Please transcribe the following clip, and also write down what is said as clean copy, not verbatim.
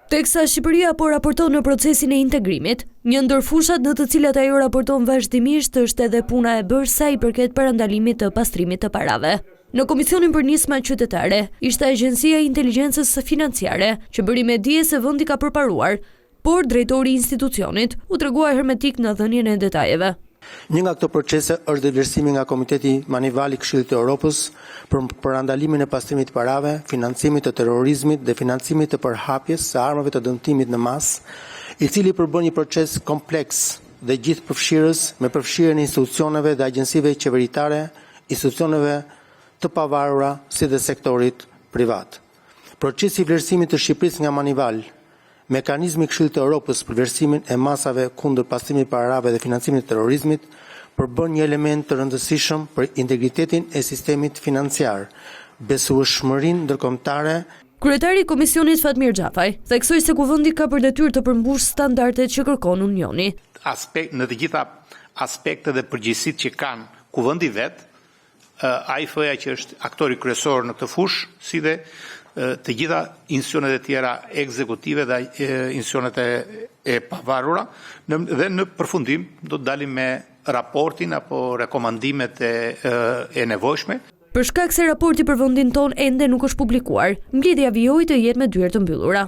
Teksa Shqipëria po raporton në procesin e integrimit, një ndër fushat në të cilat ajo raporton vazhdimisht është edhe puna e bërë sa i përket parandalimit të pastrimit të parave. Në Komisionin për Nisma Qytetare, ishte Agjencia e Inteligjencës Financiare, që bëri me dije se vendi ka përparuar, por drejtori i institucionit u tregua hermetik në dhënien e detajeve. Një nga këto procese është vlerësimi nga Komiteti Manival i Këshillit të Evropës për parandalimin e pastrimit të parave, financimit të terrorizmit dhe financimit të përhapjes së armëve të dëmtimit në masë, i cili përbën një proces kompleks dhe gjithëpërfshirës me përfshirjen e institucioneve dhe agjencive qeveritare, institucioneve të pavarura si dhe sektorit privat. Procesi i vlerësimit të Shqipërisë nga Manival, mekanizmi i Këshillit të Evropës për vlerësimin e masave kundër pastrimit të parave dhe financimit të terrorizmit përbën një element të rëndësishëm për integritetin e sistemit financiar, besueshmërinë ndërkombëtare. Kryetari i Komisionit Fatmir Xhafaj theksoi se kuvendi ka për detyrë të përmbushë standardet që kërkon Unioni. Në të gjitha aspektet dhe përgjegjësitë që kanë kuvendi vet, AIF-ja që është aktori kryesor në këtë fushë, si dhe të gjitha institucionet e tjera ekzekutive dhe institucionet e pavarura, dhe në përfundim do të dalim me raportin apo rekomandimet e nevojshme. Për shkak se raporti për vendin ton ende nuk është publikuar, mbledhja vijoi të jetë me dyert të mbyllura.